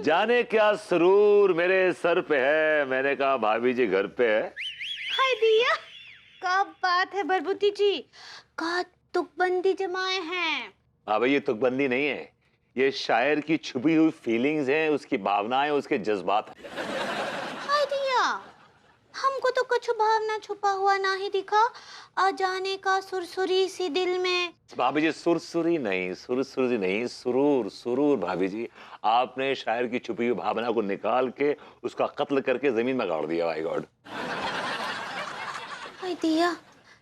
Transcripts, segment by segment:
जाने क्या सुरूर मेरे सर पे है। मैंने कहा भाभी जी घर पे है। हाय दिया, कब बात है बरबुती जी का तुकबंदी जमाए हैं। हाँ भाई, ये तुकबंदी नहीं है, ये शायर की छुपी हुई फीलिंग्स हैं, उसकी भावनाएं, उसके जज्बात हैं। हाय दिया, हमको तो कुछ भावना छुपा हुआ ना ही दिखा। आ जाने का सुरसुरी सी दिल में। भाभी जी सुरसुरी नहीं, सुरसुरी नहीं, सुरूर सुरूर। भाभी जी आपने शायर की छुपी हुई भावना को निकाल के उसका कत्ल करके जमीन में गाड़ दिया। My God. हाय दिया,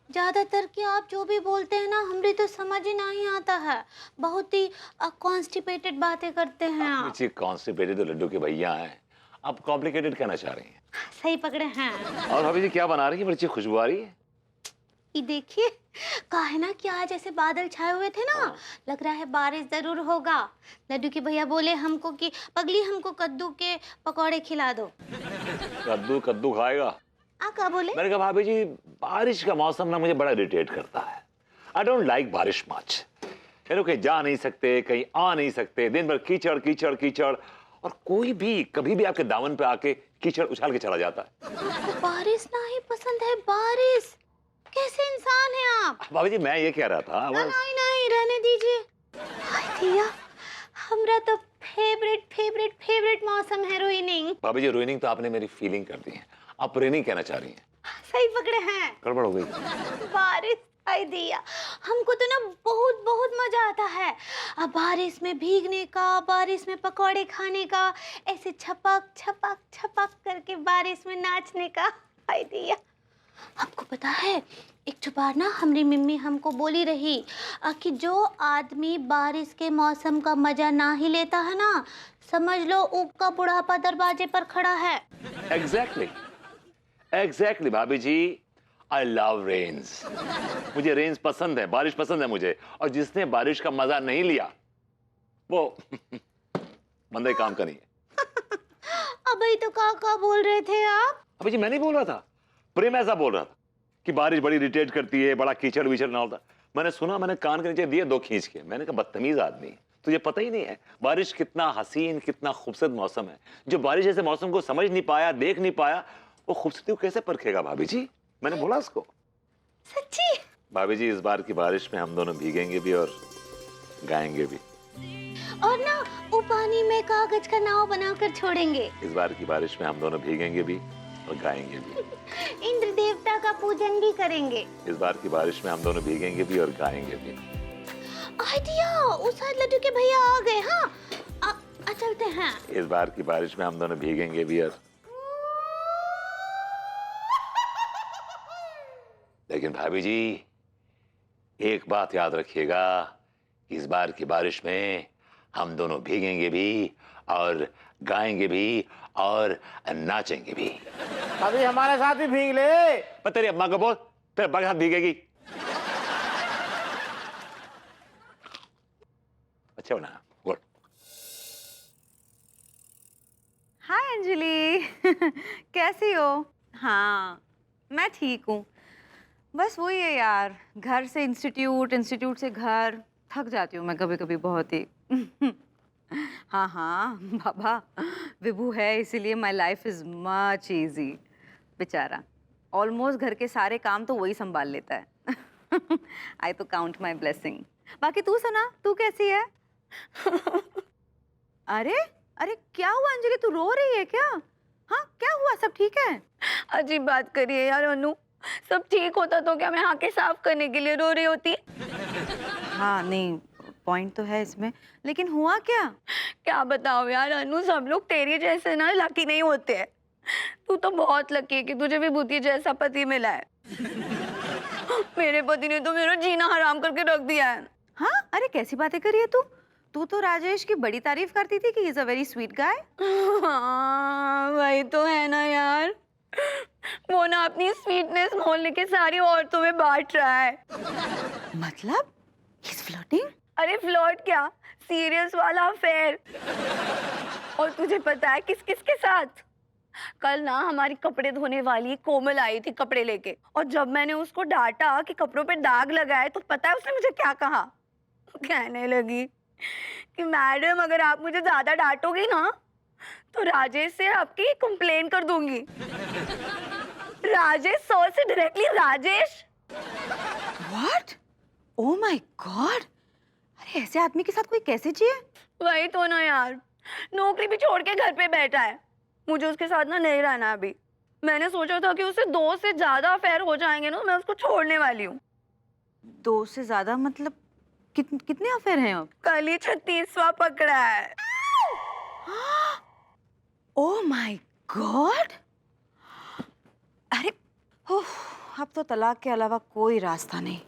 ज्यादातर कि आप जो भी बोलते हैं ना हमरे तो समझ ही नहीं आता है। बहुत ही कॉन्स्टिपेटेड बातें करते हैं आप। कॉन्स्टिपेटेड तो लड्डू के भैया हैं, आप कॉम्प्लिकेटेड कहना चाह रही हैं। सही पकड़े हैं। और भाभी जी क्या बना रही है? बड़ी अच्छी खुशबू आ रही है। ये देखिए, कहा है ना कि आज ऐसे बादल छाए हुए थे ना, लग रहा है बारिश जरूर होगा। लड्डू के भैया बोले हमको कि पगली हमको कद्दू के पकौड़े खिला दो। कद्दू कद्दू खाएगा? क्या बोले? मैंने कहा भाभी जी बारिश का मौसम ना मुझे बड़ा इरिटेट करता है। आई डोंट लाइक बारिश मच। ये लोग कहीं जा नहीं सकते, कहीं आ नहीं सकते, दिन भर कीचड़ कीचड़ कीचड़, और कोई भी कभी भी आपके दामन पे आके कीचड़ उछाल के चला जाता है। आपको बारिश ना ही पसंद है? बारिश, कैसे इंसान है आप? भाभी जी मैं ये कह रहा था नहीं नहीं रहने दीजिए। हाय दिया, हमरा तो फेवरेट फेवरेट फेवरेट मौसम है रोइनिंग। भाभी जी रोइनिंग तो आपने मेरी फीलिंग कर दी है, आप रेनिंग कहना चाह रही हैं। सही पकड़े हैं। गड़बड़ हो गई। बारिश आई दिया, हमको तो ना बहुत बहुत मजा आता है। अब बारिश में भीगने का, बारिश में पकौड़े खाने का, ऐसे छपक छपक छपक करके बारिश में नाचने का। आई दिया, आपको पता है एक जो बार ना हमारी मम्मी हमको बोली रही कि जो आदमी बारिश के मौसम का मजा ना ही लेता है ना, समझ लो उसका बुढ़ापा दरवाजे पर खड़ा है। एग्जैक्टली एग्जैक्टली भाभी जी, आई लव रेन्स। मुझे रेन्स पसंद है, बारिश पसंद है मुझे, और जिसने बारिश का मजा नहीं लिया वो बंदे काम का नहीं है। अभी तो का बोल रहे थे आप? अभी जी मैं नहीं बोल रहा था, प्रेम ऐसा बोल रहा था कि बारिश बड़ी इरिटेट करती है, बड़ा कीचड़ विचड़ ना होता। मैंने सुना, मैंने कान के नीचे दिए दो खींच के। मैंने कहा बदतमीज आदमी, तुझे पता ही नहीं है बारिश कितना हसीन, कितना खूबसूरत मौसम है। जो बारिश जैसे मौसम को समझ नहीं पाया, देख नहीं पाया, वो खूबसूरती को कैसे परखेगा? भाभी जी मैंने बोला उसको। सच्ची? भाभी जी इस बार की बारिश में हम दोनों भीगेंगे भी और गाएंगे भी। और ना वो पानी में कागज का नाव बनाकर छोड़ेंगे। इस बार की बारिश में हम दोनों भीगेंगे भी और गाएंगे भी। इंद्र देवता का पूजन भी करेंगे। इस बार की बारिश में हम दोनों भीगेंगे भी और गाएंगे भी। आइडिया, उस साइड लड्डू के भैया आ गए। हाँ चलते हैं। इस बार की बारिश में हम दोनों भीगेंगे भी और, लेकिन भाभी जी एक बात याद रखिएगा, इस बार की बारिश में हम दोनों भीगेंगे भी और गाएंगे भी और नाचेंगे भी। अभी हमारे साथ भी भीग ले। पर तेरी अम्मा को बोल, तेरे अब्बा के साथ भीगेगी। अच्छा बना, गुड। हाय अंजलि। कैसी हो? हाँ मैं ठीक हूँ, बस वही है यार, घर से इंस्टीट्यूट, इंस्टीट्यूट से घर, थक जाती हूँ मैं कभी कभी बहुत ही। हाँ हाँ बाबा, विभू है इसीलिए my life is much easy. बेचारा ऑलमोस्ट घर के सारे काम तो वही संभाल लेता है। आई तो काउंट माई ब्लेसिंग। बाकी तू सुना, तू कैसी है? अरे अरे क्या हुआ अंजलि, तू रो रही है क्या? हाँ क्या हुआ, सब ठीक है? अजीब बात करिए यार अनु, सब ठीक होता तो क्या मैं आंखें साफ करने के लिए रो रही होती? हाँ नहीं, पॉइंट तो है इसमें, लेकिन हुआ क्या? क्या बताओ यार अनु, सब लोग तेरे जैसे ना लकी नहीं होते हैं। तू तो बहुत लकी है कि तुझे विभूति जैसा पति मिला है। मेरे पति ने तो मेरा जीना हराम करके रख दिया है। हाँ अरे कैसी बातें कर रही है तू? तू तो राजेश की बड़ी तारीफ करती थी कि he is a very sweet guy. हाँ वही तो है ना यार, वो ना अपनी स्वीटनेस मोहल्ले के सारी औरतों में बांट रहा है। मतलब ही इज फ्लर्टिंग? अरे फ्लर्ट क्या, सीरियस वाला अफेयर। और तुझे पता है किस किस के साथ? कल ना हमारी कपड़े धोने वाली कोमल आई थी कपड़े लेके, और जब मैंने उसको डांटा कि कपड़ों पे दाग लगा है, तो पता है उसने मुझे क्या कहा? कहने लगी कि मैडम अगर आप मुझे ज्यादा डांटोगी ना तो राजेश से आपकी कंप्लेन कर दूंगी। राजेश सर से directly Rajesh. What? Oh my God! अरे ऐसे आदमी के साथ कोई कैसे जिए? वही तो ना यार, नौकरी भी छोड़ के घर पे बैठा है। मुझे उसके साथ ना नहीं रहना अभी। मैंने सोचा था कि उससे 2 से ज्यादा अफेयर हो जाएंगे ना, मैं उसको छोड़ने वाली हूँ। 2 से ज्यादा मतलब कितने अफेयर हैं अब? कल ही 36वां पकड़ा है। Oh my God! अरे ओह, अब तो तलाक के अलावा कोई रास्ता नहीं।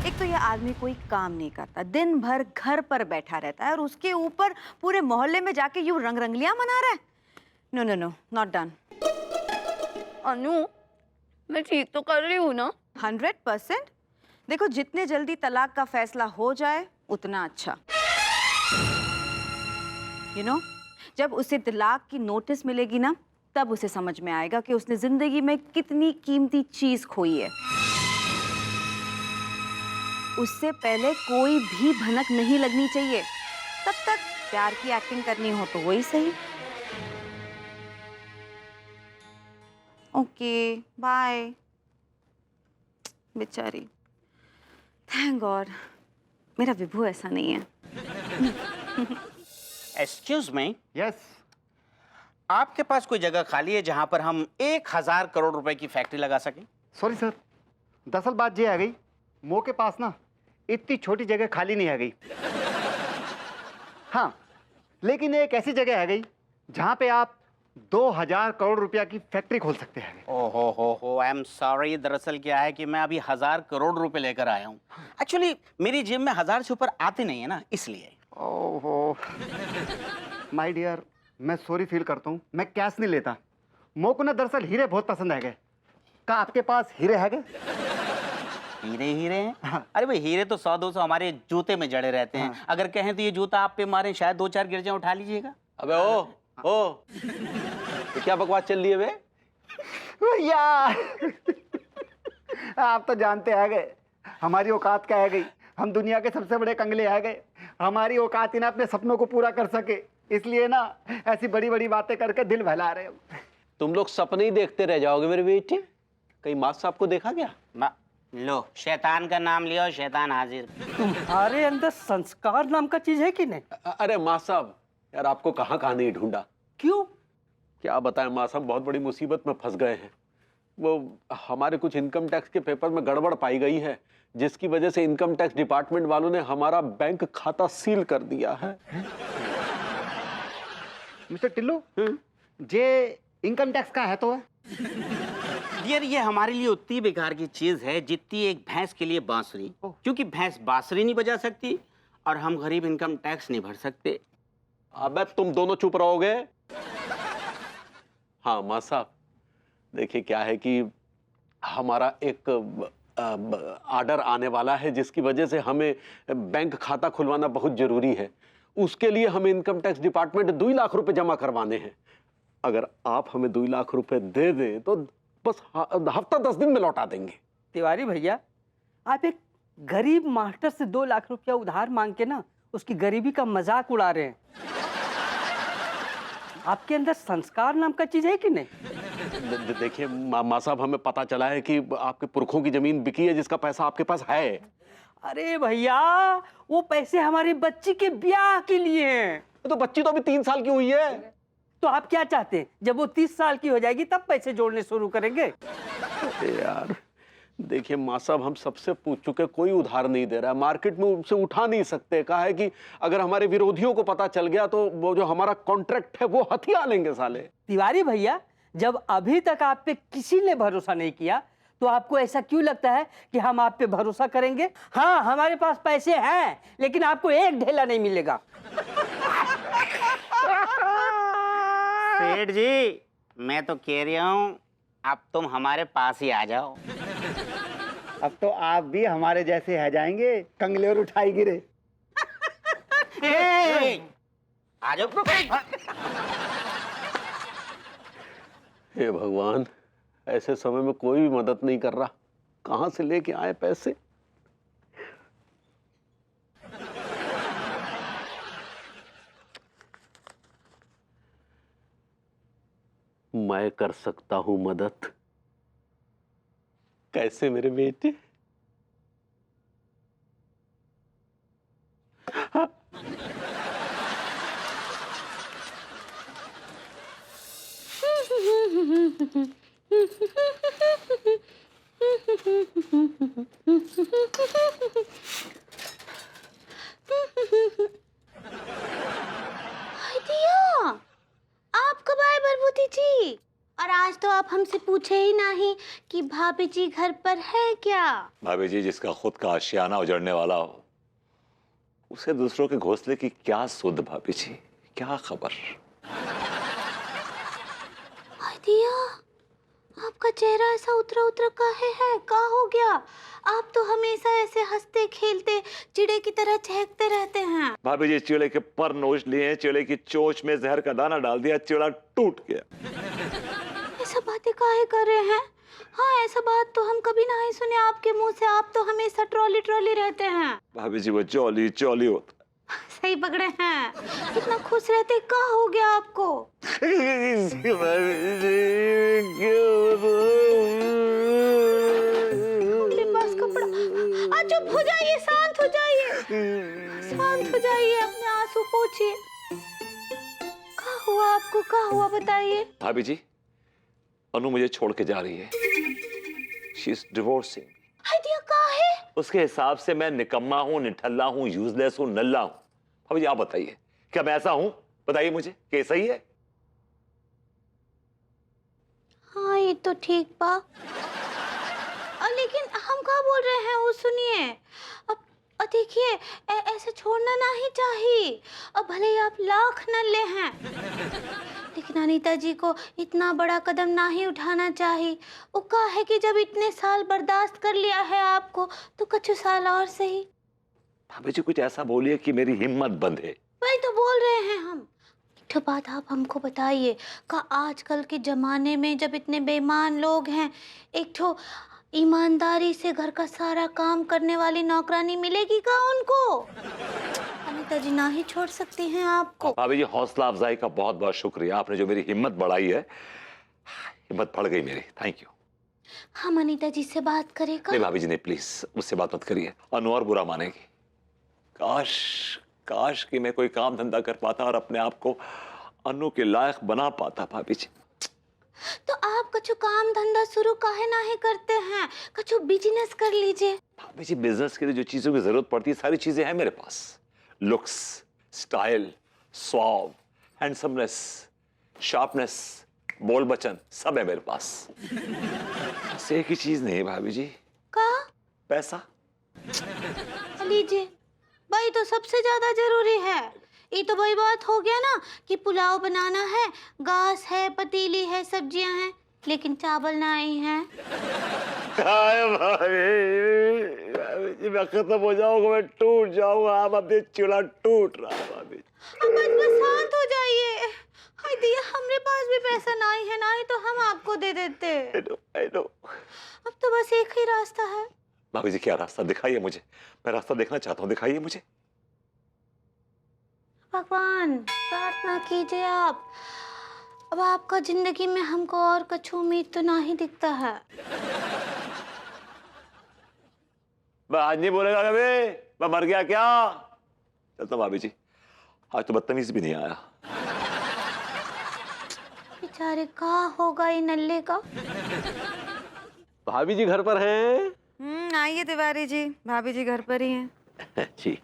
एक तो यह आदमी कोई काम नहीं करता, दिन भर घर पर बैठा रहता है और उसके ऊपर पूरे मोहल्ले में जाके यूं रंगलियां मना रहा है। No no no, not done. Anu, मैं ठीक तो कर रही हूँ ना? 100%। देखो, जितने जल्दी तलाक का फैसला हो जाए उतना अच्छा। यू नो, जब उसे तलाक की नोटिस मिलेगी ना, तब उसे समझ में आएगा कि उसने जिंदगी में कितनी कीमती चीज खोई है। उससे पहले कोई भी भनक नहीं लगनी चाहिए। तब तक प्यार की एक्टिंग करनी हो तो वही सही। Okay, bye. बेचारी, थैंक गॉड मेरा विभू ऐसा नहीं है। Excuse me, yes. आपके पास कोई जगह खाली है जहां पर हम 1000 करोड़ रुपए की फैक्ट्री लगा सकें? सॉरी सर, दरअसल बात ये आ गई, मो के पास ना इतनी छोटी जगह खाली नहीं आ गई। हाँ, लेकिन एक ऐसी जगह आ गई जहाँ पे आप 2000 करोड़ रुपया की फैक्ट्री खोल सकते हैं। ओहो, आई एम सॉरी। दरअसल क्या है कि मैं अभी 1000 करोड़ रुपए लेकर आया हूँ। एक्चुअली मेरी जेब में 1000 से ऊपर आते नहीं है ना, इसलिए। ओहो माय डियर, मैं सॉरी फील करता हूँ, मैं कैश नहीं लेता। मो को ना दरअसल हीरे बहुत पसंद है गए। क्या आपके पास हीरे है गए? हीरे हैं? अरे भाई, हीरे तो 100-200 हमारे जूते में जड़े रहते हैं। अगर कहें तो ये जूता आप पे मारे, शायद 2-4 गिरजे उठा लीजिएगा। अबे ओ ये क्या बकवास चल रही है बे? भैया आप तो जानते आ गए हमारी औकात क्या है गई। हम दुनिया के सबसे बड़े कंगले आ गए। हमारी औकात ही ना अपने सपनों को पूरा कर सके, इसलिए ना ऐसी बड़ी बड़ी बातें करके दिल बहला रहे हो। तुम लोग सपने ही देखते रह जाओगे मेरे बेटे। कहीं माँ साहब को देखा क्या? लो, शैतान का नाम लिया और शैतान हाजिर। तुम्हारे अंदर संस्कार नाम का चीज है कि नहीं? अरे माँ साहब, यार आपको कहाँ कहाँ नहीं ढूंढा। क्यों? क्या बताएं माँ साहब, बहुत बड़ी मुसीबत में फंस गए हैं। वो हमारे कुछ इनकम टैक्स के पेपर में गड़बड़ पाई गई है, जिसकी वजह से इनकम टैक्स डिपार्टमेंट वालों ने हमारा बैंक खाता सील कर दिया है। मिस्टर टिल्लू, जे इनकम टैक्स का है तो है? यार, ये हमारे लिए उतनी बेकार की चीज है जितनी एक भैंस के लिए बांसुरी, क्योंकि भैंस बांसुरी नहीं बजा सकती और हम गरीब इनकम टैक्स नहीं भर सकते। अबे तुम दोनों चुप रहोगे? हाँ माँ साहब, देखिए क्या है कि हमारा एक ऑर्डर आने वाला है, जिसकी वजह से हमें बैंक खाता खुलवाना बहुत जरूरी है। उसके लिए हमें इनकम टैक्स डिपार्टमेंट 2 लाख रुपए जमा करवाने हैं। अगर आप हमें 2 लाख रुपए दे दें तो बस हफ्ता 10 दिन में लौटा देंगे। तिवारी भैया, आप एक गरीब मास्टर से 2 लाख रुपया उधार मांग के ना उसकी गरीबी का मजाक उड़ा रहे हैं। आपके अंदर संस्कार नाम का चीज है कि नहीं? देखिए माँ साहब, हमें पता चला है कि आपके पुरखों की जमीन बिकी है, जिसका पैसा आपके पास है। अरे भैया, वो पैसे हमारी बच्ची के ब्याह के लिए हैं। तो बच्ची तो अभी 3 साल की हुई है। तो आप क्या चाहते हैं, जब वो 30 साल की हो जाएगी तब पैसे जोड़ने शुरू करेंगे? अरे यार देखिए माँ साहब, हम सबसे पूछ चुके, कोई उधार नहीं दे रहा है। मार्केट में उनसे उठा नहीं सकते। कहा है कि अगर हमारे विरोधियों को पता चल गया तो वो जो हमारा कॉन्ट्रैक्ट है वो हथिया लेंगे साले। तिवारी भैया, जब अभी तक आप पे किसी ने भरोसा नहीं किया तो आपको ऐसा क्यों लगता है कि हम आप पे भरोसा करेंगे? हाँ, हमारे पास पैसे हैं, लेकिन आपको एक ढेला नहीं मिलेगा। सेठ जी, मैं तो कह रहा हूँ अब तुम हमारे पास ही आ जाओ। अब तो आप भी हमारे जैसे है जाएंगे, कंगले और उठाई गिरे। आ जाओ। हे भगवान, ऐसे समय में कोई भी मदद नहीं कर रहा। कहां से लेके आए पैसे? मैं कर सकता हूं मदद। कैसे मेरे बेटे? हाय दिया, आप कब आए भरभूति जी? और आज तो आप हमसे पूछे ही नहीं कि भाभी जी घर पर है क्या? भाभी जी, जिसका खुद का आशियाना उजड़ने वाला हो उसे दूसरों के घोंसले की क्या सुध भाभी जी, क्या खबर। हाय दिया, आपका चेहरा ऐसा उतरा उतरा काहे है? का हो गया? आप तो हमेशा ऐसे हंसते खेलते चिड़े की तरह चहकते रहते हैं। भाभी जी, चिड़े के पर नोच लिए, चिड़े की चोंच में जहर का दाना डाल दिया, चिड़ा टूट गया। ऐसा बातें काहे कर रहे हैं? हाँ, ऐसा बात तो हम कभी नहीं सुने आपके मुंह से। आप तो हमेशा ट्रॉली ट्रॉली रहते हैं। भाभी जी, वो चौली चौली होता। सही पकड़े हैं। कितना खुश रहते, का हो गया आपको? मेरे पास कपड़ा। चुप हो जाइए, शांत हो जाइए, शांत हो जाइए, अपने आंसू पोंछिए। का हुआ आपको, का हुआ बताइए। भाभी जी, अनु मुझे छोड़ के जा रही है। She is divorcing. हाय दिया, का है? उसके हिसाब से मैं निकम्मा हूँ, निठल्ला हूँ, यूजलेस हूँ, नल्ला हूँ। भाभी जी, आप बताइए, क्या मैं ऐसा हूँ? बताइए मुझे, क्या सही है? हाँ, ये तो ठीक बा। लेकिन हम क्या बोल रहे हैं वो सुनिए। अब देखिए, ऐसे छोड़ना नहीं चाहिए। अब भले ही आप लाख नल्ले हैं, लेकिन अनीता जी को इतना बड़ा कदम नहीं उठाना चाहिए। वो कहा है कि जब इतने साल बर्दाश्त कर लिया है आपको, तो कुछ साल और सही। भाभी जी, कुछ ऐसा बोलिए कि मेरी हिम्मत बंधे। वही तो बोल रहे हैं हम। एक बात आप हमको बताइए, का आजकल के जमाने में जब इतने बेईमान लोग हैं, एक ठो ईमानदारी से घर का सारा काम करने वाली नौकरानी मिलेगी का उनको? अनीता जी ना ही छोड़ सकती हैं आपको। भाभी जी, हौसला अफजाई का बहुत बहुत शुक्रिया। आपने जो मेरी हिम्मत बढ़ाई है, हिम्मत बढ़ गई मेरी। Thank you. हम अनीता जी से बात करेगा? नहीं भाभी जी, नहीं, प्लीज मुझसे बात मत करिए। अनु और बुरा मानेगी। काश काश कि मैं कोई काम धंधा कर पाता और अपने आप को अनु के लायक बना पाता। भाभी जी, तो आप कुछ काम धंधा शुरू काहे नहीं करते हैं? कुछ बिजनेस कर लीजिए। भाभी जी, बिजनेस के लिए जो चीजों की जरूरत पड़ती है, सारी चीजें हैं मेरे पास। Looks, style, swag, handsomeness, sharpness, बोल बचन, सब है मेरे पास। बस एक ही चीज नहीं है भाभी जी, का? पैसा। लीजिए, भाई तो सबसे ज्यादा जरूरी है। ये तो वही बात हो गया ना कि पुलाव बनाना है, गैस है, पतीली है, सब्जियां हैं, लेकिन चावल नहीं है। भाभी जी, मैं खत्म हो जाऊंगा, मैं टूट जाऊंगा। आप अपने चिड़ा टूट रहा है भाभी। बस शांत हो जाइए। हाय दिया, हमरे पास भी पैसा नहीं है, नहीं तो हम आपको दे देते। I know। अब तो बस एक ही रास्ता है। भाभी जी, क्या रास्ता? दिखाइए मुझे, मैं रास्ता देखना चाहता हूँ, दिखाइए मुझे। भगवान, प्रार्थना कीजिए आप। अब आपका जिंदगी में हमको और कुछ उम्मीद तो नहीं दिखता है। मैं आज नहीं बोलेगा कभी, मैं मर गया क्या? चलता भाभी जी, आज तो बदतमीज भी नहीं आया। बेचारे का होगा ये नल्ले का। भाभी जी घर पर हैं? आइए तिवारी जी, भाभी जी घर पर ही हैं। जी।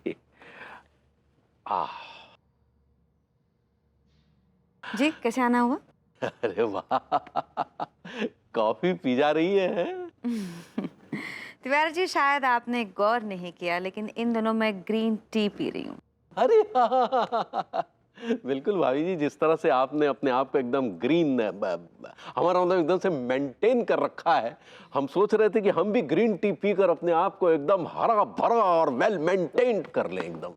जी, कैसे आना हुआ? अरे वाह, कॉफी पी जा रही है। तिवारी जी, शायद आपने गौर नहीं किया, लेकिन इन दिनों मैं ग्रीन टी पी रही हूँ। अरे बिल्कुल भाभी जी, जिस तरह से आपने अपने आप को एकदम ग्रीन, हमारा मतलब एकदम से मेंटेन कर रखा है, हम सोच रहे थे कि हम भी ग्रीन टी पीकर अपने आप को एकदम हरा भरा और वेल मेंटेन्ड कर लें एकदम।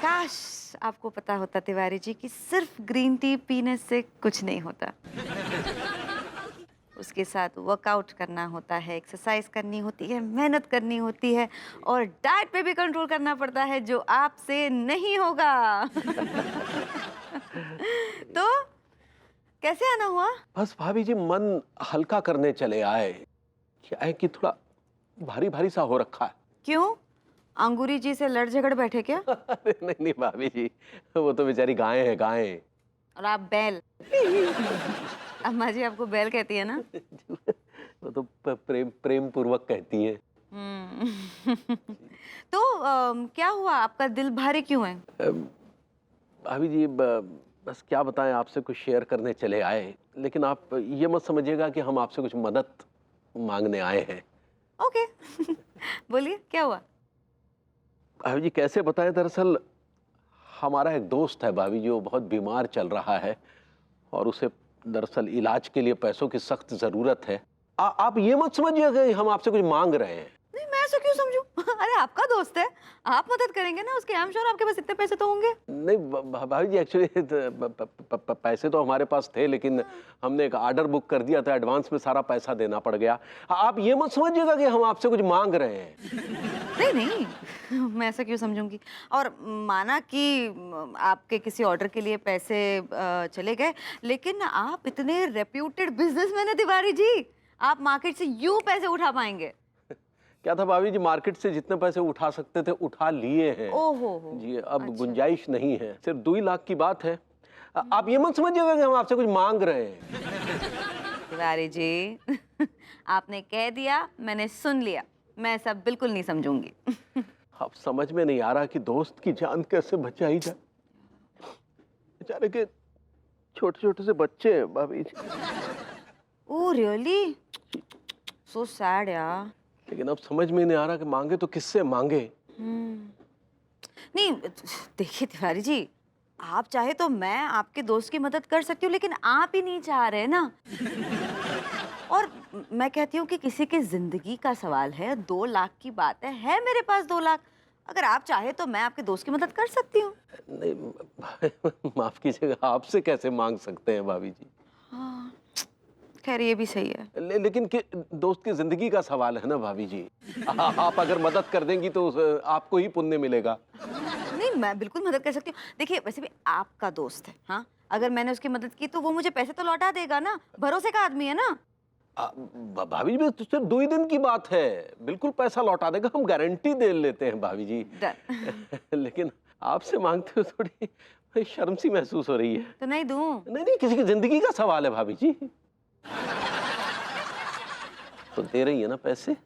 काश आपको पता होता तिवारी जी कि सिर्फ ग्रीन टी पीने से कुछ नहीं होता। उसके साथ वर्कआउट करना होता है, एक्सरसाइज करनी होती है, मेहनत करनी होती है और डाइट पे भी कंट्रोल करना पड़ता है, जो आपसे नहीं होगा। तो कैसे आना हुआ? बस भाभी जी मन हल्का करने चले आए। क्या है कि थोड़ा भारी भारी सा हो रखा है। क्यों? अंगूरी जी से लड़ झगड़ बैठे क्या? अरे नहीं नहीं भाभी जी, वो तो बेचारी गायें हैं गायें। और आप बैल। अम्मा जी आपको बैल कहती है ना? वो तो प्रेम प्रेम पूर्वक कहती हैं। तो क्या हुआ, आपका दिल भारी क्यों है? भाभी जी बस क्या बताएं, आपसे कुछ शेयर करने चले आए, लेकिन आप ये मत समझिएगा कि हम आपसे कुछ मदद मांगने आए हैं। ओके। बोलिए क्या हुआ? भाभी जी कैसे बताएं, दरअसल हमारा एक दोस्त है भाभी जी, वो बहुत बीमार चल रहा है और उसे दरअसल इलाज के लिए पैसों की सख्त जरूरत है। आप ये मत समझिएगा कि हम आपसे कुछ मांग रहे हैं। नहीं, मैं ऐसा क्यों समझूं? अरे आपका दोस्त है, आप मदद करेंगे ना उसके। आई एम श्योर आपके पास इतने पैसे तो होंगे। नहीं भाभी जी, एक्चुअली पैसे तो हमारे पास थे, लेकिन हमने एक ऑर्डर बुक कर दिया था, एडवांस में सारा पैसा देना पड़ गया। आप ये मत समझिएगा कि हम आपसे कुछ मांग रहे हैं। नहीं नहीं, मैं ऐसा क्यों समझूंगी। और माना कि आपके किसी ऑर्डर के लिए पैसे चले गए, लेकिन आप इतने रेप्यूटेड बिजनेसमैन है तिवारी जी, आप मार्केट से यूं पैसे उठा पाएंगे? क्या था भाभी जी, मार्केट से जितने पैसे उठा सकते थे उठा लिए हैं। ओहो जी अब गुंजाइश नहीं है, सिर्फ 2 लाख की बात है। आप ये मत समझिएगा कि हम आपसे कुछ मांग रहे हैं। तिवारी जी, आपने कह दिया, मैंने सुन लिया, मैं ऐसा बिल्कुल नहीं समझूंगी। अब समझ में नहीं आ रहा कि दोस्त की जान कैसे बचाई जाए। बेचारे के छोटे छोटे से बच्चे हैं भाभी जी। ओह रियली, सो सैड यार। लेकिन अब समझ में नहीं आ रहा कि मांगे तो किससे मांगे। नहीं देखिए तिवारी जी, आप चाहे तो मैं आपके दोस्त की मदद कर सकती हूँ, लेकिन आप ही नहीं चाह रहे ना। और मैं कहती हूँ कि किसी की जिंदगी का सवाल है, 2 लाख की बात है मेरे पास 2 लाख। अगर आप चाहे तो मैं आपके दोस्त की मदद कर सकती हूँ। नहीं माफ कीजिएगा, आपसे कैसे मांग सकते हैं भाभी जी। हाँ, खैर ये भी सही है। लेकिन दोस्त की जिंदगी का सवाल है ना भाभी जी। आप अगर मदद कर देंगी तो आपको ही पुण्य मिलेगा। नहीं, मैं बिल्कुल मदद कर सकती हूँ। देखिए वैसे भी आपका दोस्त है, हाँ, अगर मैंने उसकी मदद की तो वो मुझे पैसे तो लौटा देगा ना, भरोसे का आदमी है ना। भाभी जी तो सिर्फ 2 ही दिन की बात है, बिल्कुल पैसा लौटा देगा, हम गारंटी दे लेते हैं भाभी जी। लेकिन आपसे मांगते हुए थोड़ी शर्म सी महसूस हो रही है। तो नहीं दूं? नहीं नहीं, किसी की जिंदगी का सवाल है भाभी जी। तो दे रही है ना पैसे।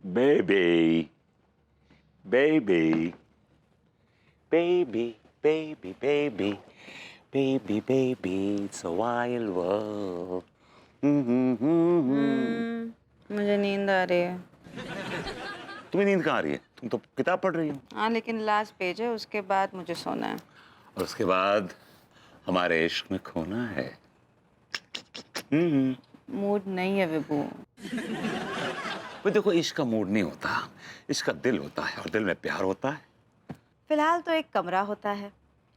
Baby, baby, baby, baby, baby, baby, baby, it's a wild world. मुझे नींद आ रही है। तुम्हें नींद कहाँ आ रही है? तुम तो किताब पढ़ रही हो। हाँ लेकिन लास्ट पेज है, उसके बाद मुझे सोना है। और उसके बाद हमारे इश्क में खोना है। मूड नहीं है विभू। वो देखो, इश्क का मूड नहीं होता, इश्क का दिल होता है, और दिल में प्यार होता है। फिलहाल तो एक कमरा होता है,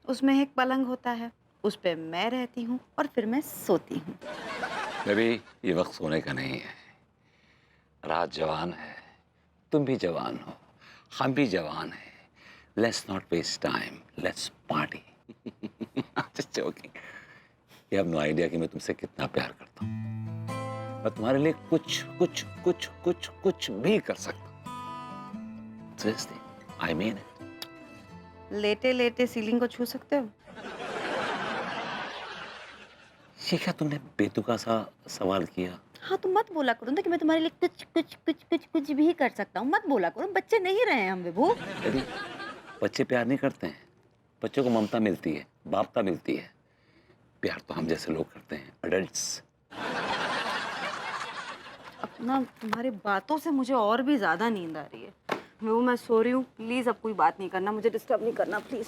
उसमें एक पलंग होता है, उस पे मैं रहती हूँ और फिर मैं सोती हूँ। बेबी, ये वक्त सोने का नहीं है। रात जवान है, तुम भी जवान हो, हम भी जवान हैं। Let's not waste time, let's party. Just joking. You have no idea कि मैं तुमसे कितना प्यार करता हूँ। मैं तुम्हारे लिए कुछ कुछ कुछ कुछ कुछ भी कर सकता हूँ। Seriously, I mean it. लेटे लेटे सीलिंग को छू सकते हो? ये क्या तुमने बेतुका सा सवाल किया? हाँ तो मत बोला करो ना कि मैं तुम्हारे लिए कुछ कुछ कुछ कुछ कुछ भी कर सकता हूँ। मत बोला करो, बच्चे नहीं रहे हैं हम विभू। अरे बच्चे प्यार नहीं करते हैं, बच्चों को ममता मिलती है, बापता मिलती है। प्यार तो हम जैसे लोग करते हैं, अडल्ट्स। अपना तुम्हारी बातों से मुझे और भी ज्यादा नींद आ रही है। विभू मैं सो रही हूँ, प्लीज अब कोई बात नहीं करना, मुझे डिस्टर्ब नहीं करना प्लीज।